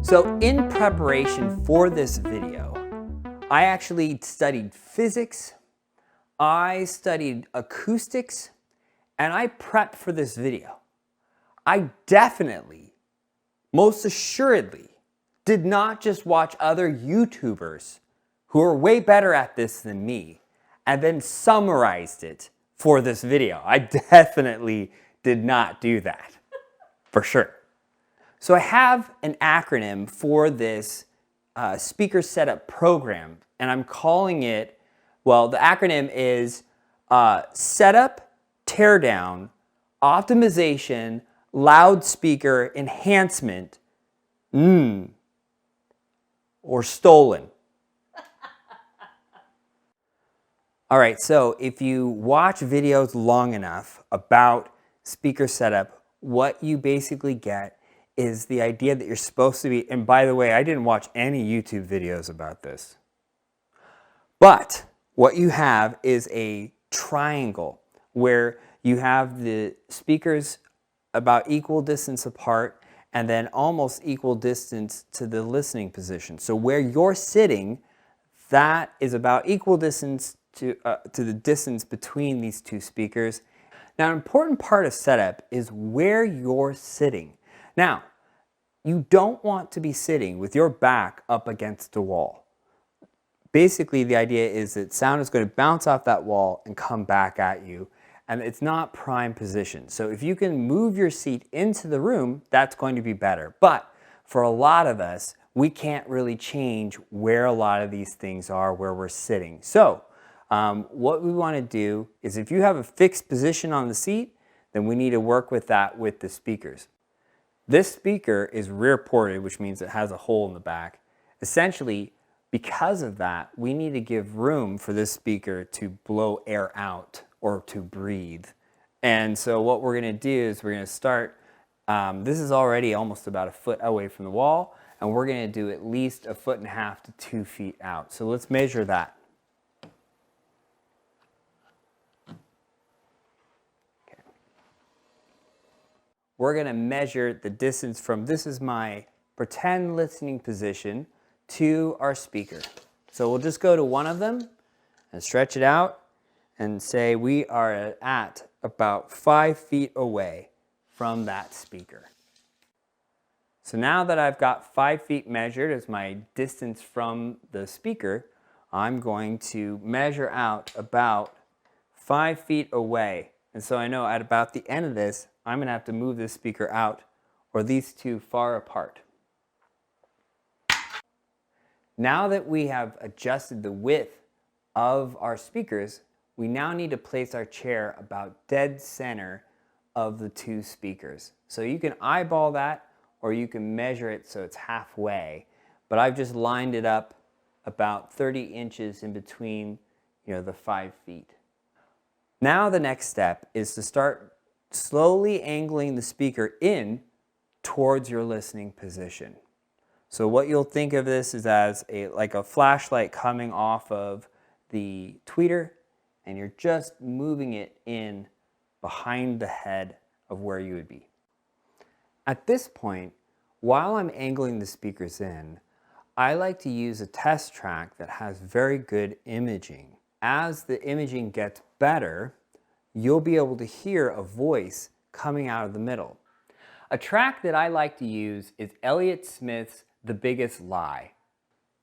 So in preparation for this video, I actually studied physics, I studied acoustics, and I prepped for this video. I definitely, most assuredly, did not just watch other YouTubers who are way better at this than me and then summarized it for this video. I definitely did not do that, for sure. So I have an acronym for this speaker setup program, and I'm calling it, well, the acronym is Setup, Teardown, Optimization, Loudspeaker Enhancement, or Stolen. All right, so if you watch videos long enough about speaker setup, what you basically get is the idea that you're supposed to be, and by the way, I didn't watch any YouTube videos about this, but what you have is a triangle where you have the speakers about equal distance apart and then almost equal distance to the listening position. So where you're sitting, that is about equal distance to the distance between these two speakers. Now, an important part of setup is where you're sitting. Now, you don't want to be sitting with your back up against a wall. Basically, the idea is that sound is going to bounce off that wall and come back at you, and it's not prime position. So if you can move your seat into the room, that's going to be better. But for a lot of us, we can't really change where a lot of these things are, where we're sitting. So what we want to do is, if you have a fixed position on the seat, then we need to work with that with the speakers. This speaker is rear ported, which means it has a hole in the back. Essentially, because of that, we need to give room for this speaker to blow air out or to breathe. And so what we're going to do is we're going to start, this is already almost about a foot away from the wall, and we're going to do at least 1.5 to 2 feet out. So let's measure that. We're going to measure the distance from, this is my pretend listening position, to our speaker. So we'll just go to one of them and stretch it out and say we are at about 5 feet away from that speaker. So now that I've got 5 feet measured as my distance from the speaker, I'm going to measure out about 5 feet away. And so I know at about the end of this, I'm going to have to move this speaker out, or these two far apart. Now that we have adjusted the width of our speakers, we now need to place our chair about dead center of the two speakers. So you can eyeball that, or you can measure it so it's halfway. But I've just lined it up about 30 inches in between, the 5 feet. Now the next step is to start slowly angling the speaker in towards your listening position. So what you'll think of this is as like a flashlight coming off of the tweeter, and you're just moving it in behind the head of where you would be. At this point, while I'm angling the speakers in, I like to use a test track that has very good imaging. As the imaging gets better, you'll be able to hear a voice coming out of the middle. A track that I like to use is Elliott Smith's The Biggest Lie.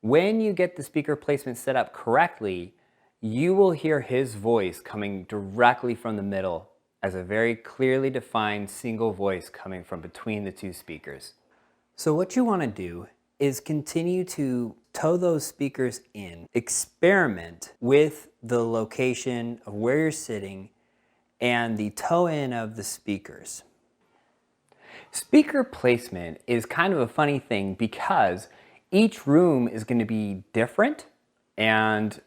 When you get the speaker placement set up correctly, you will hear his voice coming directly from the middle as a very clearly defined single voice coming from between the two speakers. So what you want to do is continue to tow those speakers in, experiment with the location of where you're sitting and the toe in of the speakers. Speaker placement is kind of a funny thing because each room is going to be different, and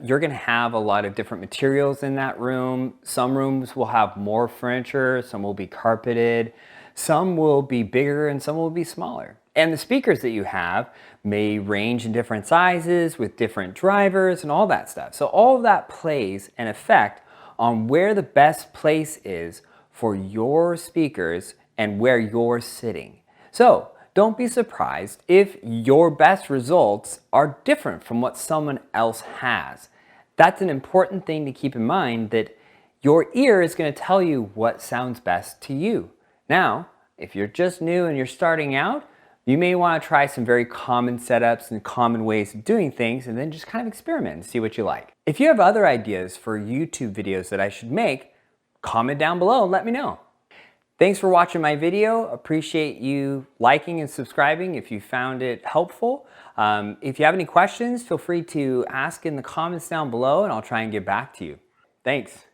you're going to have a lot of different materials in that room. Some rooms will have more furniture, some will be carpeted, some will be bigger, and some will be smaller. And the speakers that you have may range in different sizes with different drivers and all that stuff. So all of that plays an effect on where the best place is for your speakers and where you're sitting. So don't be surprised if your best results are different from what someone else has. That's an important thing to keep in mind, that your ear is going to tell you what sounds best to you. Now, if you're just new and you're starting out, you may want to try some very common setups and common ways of doing things and then just kind of experiment and see what you like. If you have other ideas for YouTube videos that I should make, comment down below and let me know. Thanks for watching my video. Appreciate you liking and subscribing if you found it helpful. If you have any questions, feel free to ask in the comments down below and I'll try and get back to you. Thanks.